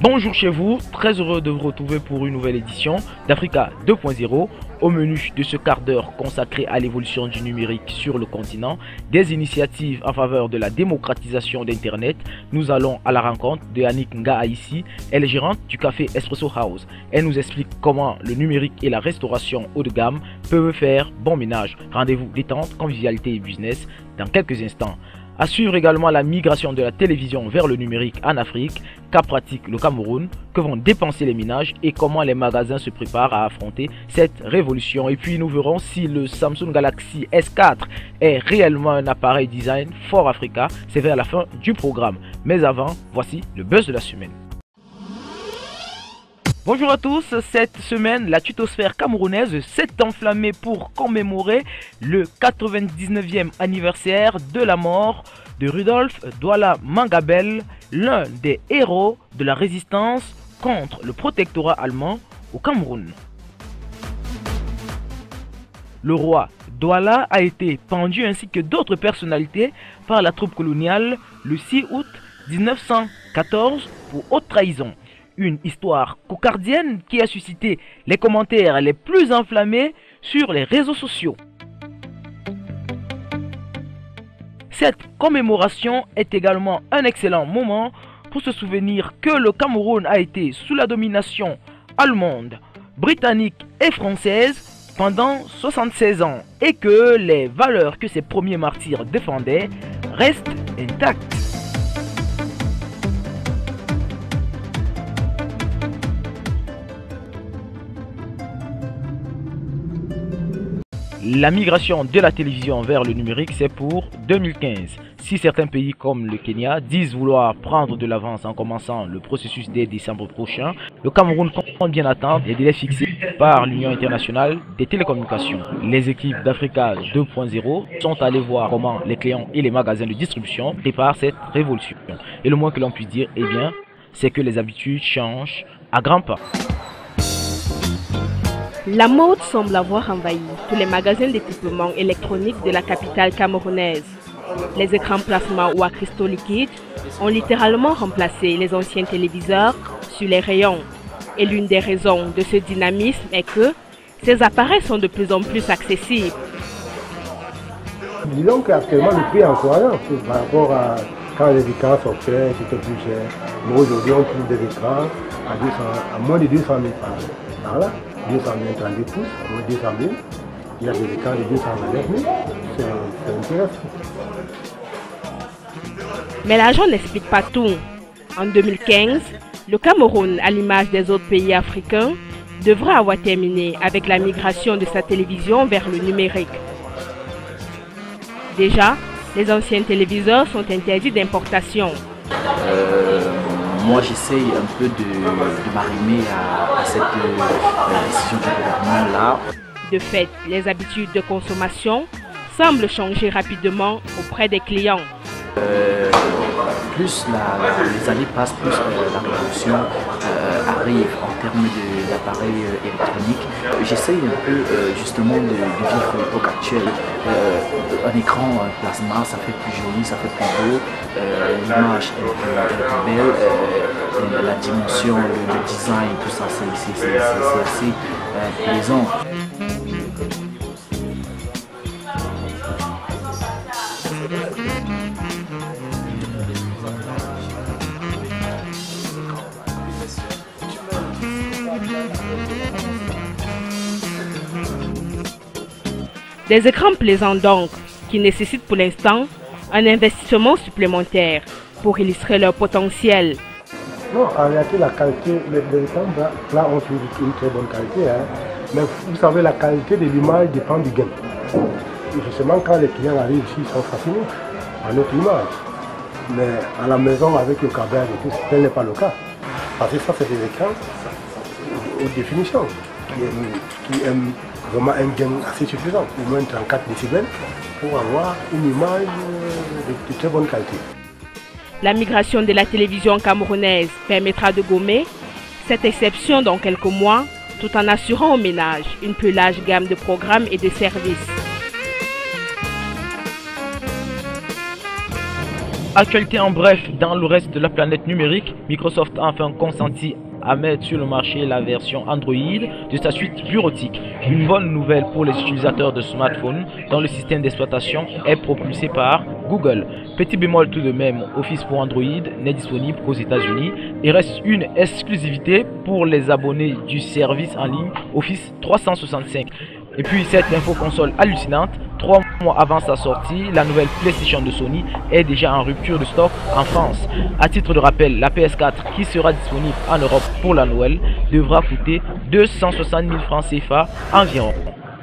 Bonjour chez vous, très heureux de vous retrouver pour une nouvelle édition d'Africa 2.0. Au menu de ce quart d'heure consacré à l'évolution du numérique sur le continent, des initiatives en faveur de la démocratisation d'Internet, nous allons à la rencontre de Annick Nga-Aïssi, elle est gérante du café Espresso House. Elle nous explique comment le numérique et la restauration haut de gamme peuvent faire bon ménage. Rendez-vous détente, convivialité et business dans quelques instants. À suivre également la migration de la télévision vers le numérique en Afrique, qu'a pratique le Cameroun, que vont dépenser les ménages et comment les magasins se préparent à affronter cette révolution. Et puis nous verrons si le Samsung Galaxy S4 est réellement un appareil design fort Africa. C'est vers la fin du programme. Mais avant, voici le buzz de la semaine. Bonjour à tous, cette semaine, la tutosphère camerounaise s'est enflammée pour commémorer le 99e anniversaire de la mort de Rudolf Douala Mangabel, l'un des héros de la résistance contre le protectorat allemand au Cameroun. Le roi Douala a été pendu ainsi que d'autres personnalités par la troupe coloniale le 6 août 1914 pour haute trahison. Une histoire cocardienne qui a suscité les commentaires les plus enflammés sur les réseaux sociaux. Cette commémoration est également un excellent moment pour se souvenir que le Cameroun a été sous la domination allemande, britannique et française pendant 76 ans et que les valeurs que ces premiers martyrs défendaient restent intactes. La migration de la télévision vers le numérique, c'est pour 2015. Si certains pays comme le Kenya disent vouloir prendre de l'avance en commençant le processus dès décembre prochain, le Cameroun compte bien attendre les délais fixés par l'Union internationale des télécommunications. Les équipes d'Africa 2.0 sont allées voir comment les clients et les magasins de distribution préparent cette révolution. Et le moins que l'on puisse dire, eh bien, c'est que les habitudes changent à grands pas. La mode semble avoir envahi tous les magasins d'équipement électronique de la capitale camerounaise. Les écrans plasma ou à cristaux liquides ont littéralement remplacé les anciens téléviseurs sur les rayons. Et l'une des raisons de ce dynamisme est que ces appareils sont de plus en plus accessibles. Disons qu'actuellement le prix est encourageant par rapport à quand les écrans sortaient, c'était plus cher. Mais aujourd'hui on trouve des écrans à moins de 200 000 par là. 232 pouces, moins 200 000. Il y a des écrans de 229 000. C'est intéressant. Mais l'argent n'explique pas tout. En 2015, le Cameroun, à l'image des autres pays africains, devra avoir terminé avec la migration de sa télévision vers le numérique. Déjà, les anciens téléviseurs sont interdits d'importation. Moi, j'essaye un peu de m'arrimer à cette décision du gouvernement-là. De fait, les habitudes de consommation semblent changer rapidement auprès des clients. Plus les années passent, plus la révolution arrive en termes d'appareils électroniques. J'essaye un peu justement de vivre l'époque actuelle. Un écran plasma, ça fait plus joli, ça fait plus beau. L'image est plus belle, la dimension, le design, tout ça, c'est assez plaisant. Des écrans plaisants donc, qui nécessitent pour l'instant un investissement supplémentaire pour illustrer leur potentiel. Non, en réalité, la qualité, les écrans là ont une très bonne qualité. Hein. Mais vous savez, la qualité de l'image dépend du gain. Et justement, quand les clients arrivent ici, ils sont fascinés par notre image. Mais à la maison, avec le câblage et tout, tel n'est pas le cas. Parce que ça, c'est des écrans haute définition qui aiment vraiment un gain assez suffisant, au moins 34 décibels, pour avoir une image de très bonne qualité. La migration de la télévision camerounaise permettra de gommer cette exception dans quelques mois, tout en assurant aux ménages une plus large gamme de programmes et de services. Actualité en bref, dans le reste de la planète numérique, Microsoft a enfin consenti à mettre sur le marché la version Android de sa suite bureautique. Une bonne nouvelle pour les utilisateurs de smartphones dont le système d'exploitation est propulsé par Google. Petit bémol tout de même, Office pour Android n'est disponible qu'aux États-Unis et reste une exclusivité pour les abonnés du service en ligne Office 365. Et puis cette info console hallucinante, 3 mois avant sa sortie, la nouvelle PlayStation de Sony est déjà en rupture de stock en France. À titre de rappel, la PS4 qui sera disponible en Europe pour la Noël devra coûter 260 000 francs CFA environ.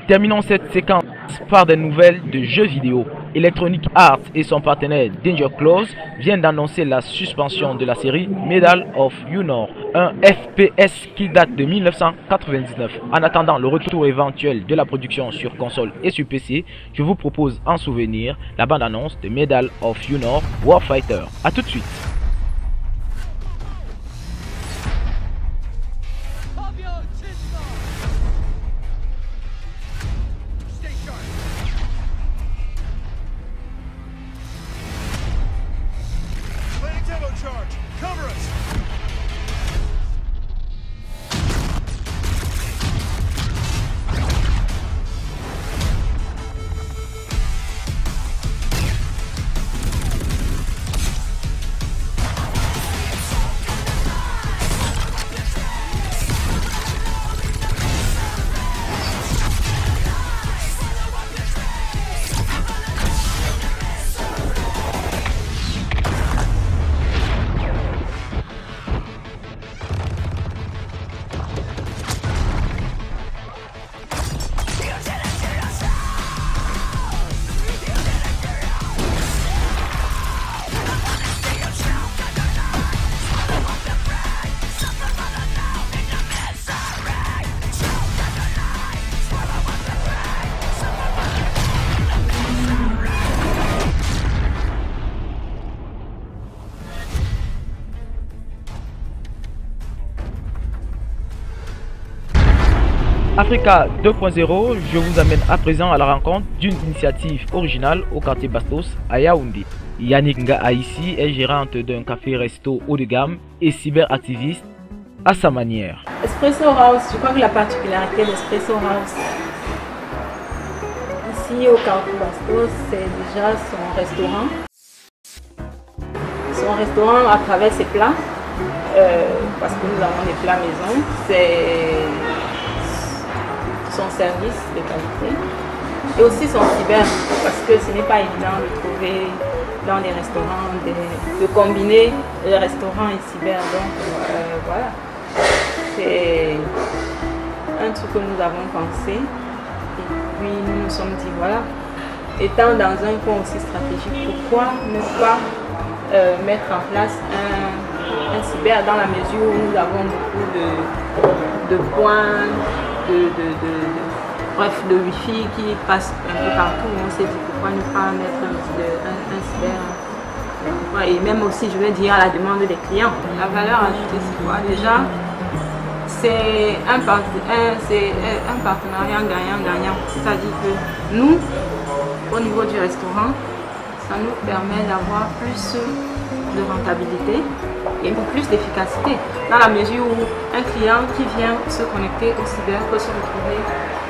Terminons cette séquence par des nouvelles de jeux vidéo. Electronic Arts et son partenaire Danger Clause viennent d'annoncer la suspension de la série Medal of Honor, un FPS qui date de 1999. En attendant le retour éventuel de la production sur console et sur PC, je vous propose en souvenir la bande-annonce de Medal of Honor Warfighter. A tout de suite. Charge! Cover us! Africa 2.0, je vous amène à présent à la rencontre d'une initiative originale au quartier Bastos à Yaoundé. Yannick Nga ici est gérante d'un café-resto haut de gamme et cyberactiviste à sa manière. Espresso House, je crois que la particularité d'Espresso House, ici au quartier Bastos, c'est déjà son restaurant. Son restaurant à travers ses plats, parce que nous avons des plats maison, c'est son service de qualité et aussi son cyber, parce que ce n'est pas évident de trouver dans les restaurants, de combiner les restaurants et cyber. Donc voilà, c'est un truc que nous avons pensé et puis nous nous sommes dit voilà, étant dans un coin aussi stratégique, pourquoi ne pas mettre en place un cyber dans la mesure où nous avons beaucoup de points bref, de Wi-Fi qui passe un peu partout. On s'est dit pourquoi ne pas mettre un cyber. Et même aussi, je vais dire, à la demande des clients. La valeur ajoutée, c'est quoi? Déjà, c'est un partenariat gagnant-gagnant. C'est-à-dire que nous, au niveau du restaurant, ça nous permet d'avoir plus de rentabilité et plus d'efficacité, dans la mesure où un client qui vient se connecter au cyber peut se retrouver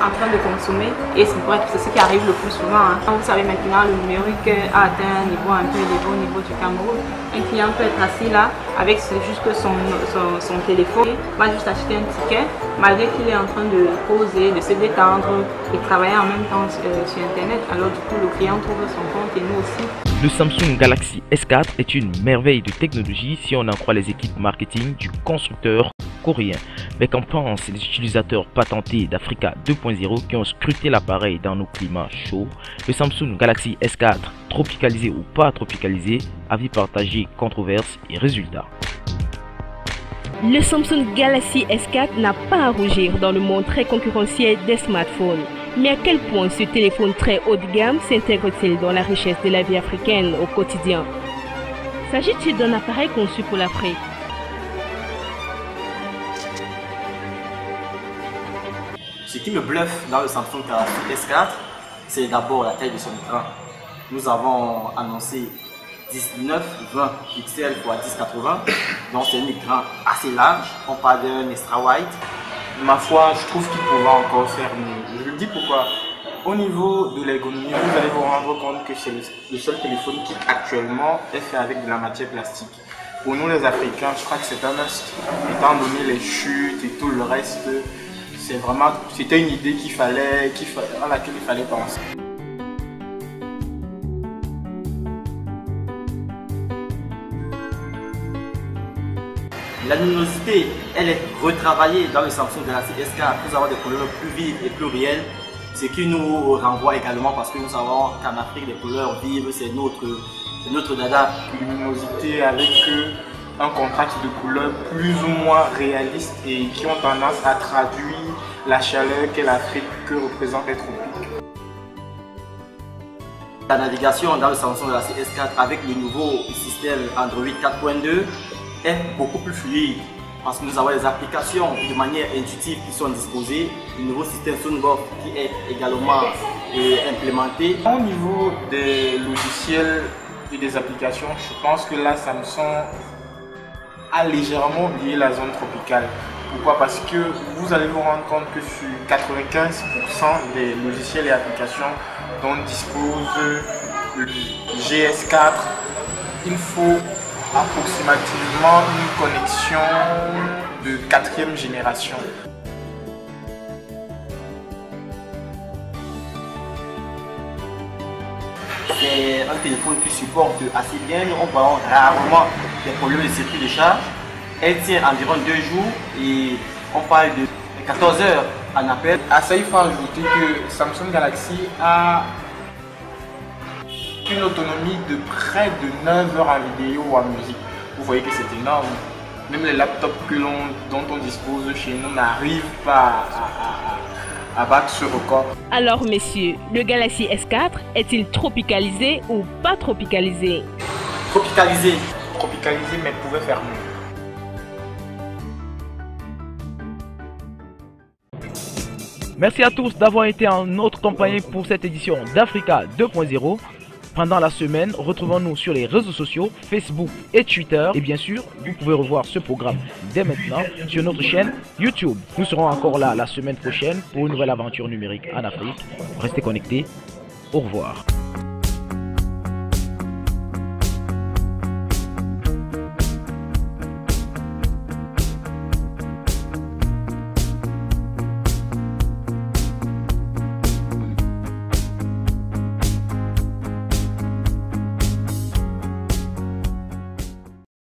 en train de consommer, et c'est ce qui arrive le plus souvent. Vous savez maintenant, le numérique a atteint un niveau un peu élevé au niveau du Cameroun. Un client peut être assis là avec juste son téléphone, va juste acheter un ticket, malgré qu'il est en train de poser, de se détendre et travailler en même temps sur Internet. Alors du coup, le client trouve son compte et nous aussi. Le Samsung Galaxy S4 est une merveille de technologie si on en croit les équipes marketing du constructeur coréen. Mais qu'en pensent les utilisateurs patentés d'Africa 2.0 qui ont scruté l'appareil dans nos climats chauds? Le Samsung Galaxy S4, tropicalisé ou pas tropicalisé, avis partagé, controverse et résultats. Le Samsung Galaxy S4 n'a pas à rougir dans le monde très concurrentiel des smartphones. Mais à quel point ce téléphone très haut de gamme s'intègre-t-il dans la richesse de la vie africaine au quotidien? S'agit-il d'un appareil conçu pour l'Afrique? Ce qui me bluffe dans le Samsung Galaxy S4, c'est d'abord la taille de son écran. Nous avons annoncé 19-20 pixels x 1080. Donc c'est un écran assez large. On parle d'un extra wide. Ma foi, je trouve qu'il pourra encore faire mieux. Je vous dis pourquoi. Au niveau de l'ergonomie, vous allez vous rendre compte que c'est le seul téléphone qui actuellement est fait avec de la matière plastique. Pour nous les Africains, je crois que c'est un must. Étant donné les chutes et tout le reste, c'était une idée à laquelle il fallait penser. La luminosité, elle est retravaillée dans le Samsung Galaxy S4 pour avoir des couleurs plus vives et plus réelles. Ce qui nous renvoie également parce que nous savons qu'en Afrique, les couleurs vives, c'est notre dada. Luminosité avec un contraste de couleurs plus ou moins réaliste et qui ont tendance à traduire la chaleur qu'est l'Afrique, que représente les tropiques. La navigation dans le Samsung Galaxy S4 avec le nouveau système Android 4.2 est beaucoup plus fluide parce que nous avons des applications de manière intuitive qui sont disposées, le nouveau système Soundbox qui est également implémenté. Au niveau des logiciels et des applications, je pense que là Samsung a légèrement oublié la zone tropicale. Pourquoi? Parce que vous allez vous rendre compte que sur 95% des logiciels et applications dont dispose le GS4, il faut approximativement une connexion de 4e génération. C'est un téléphone qui supporte assez bien, on voit rarement des problèmes de circuit de charge. Elle tient environ 2 jours et on parle de 14 heures en appel. À ça, il faut ajouter que Samsung Galaxy a une autonomie de près de 9 heures en vidéo ou en musique. Vous voyez que c'est énorme. Même les laptops dont on dispose chez nous n'arrivent pas à battre ce record. Alors messieurs, le Galaxy S4 est-il tropicalisé ou pas tropicalisé? Tropicalisé. Tropicalisé, mais pouvait faire mieux. Merci à tous d'avoir été en notre compagnie pour cette édition d'Africa 2.0. Pendant la semaine, retrouvons-nous sur les réseaux sociaux, Facebook et Twitter. Et bien sûr, vous pouvez revoir ce programme dès maintenant sur notre chaîne YouTube. Nous serons encore là la semaine prochaine pour une nouvelle aventure numérique en Afrique. Restez connectés. Au revoir.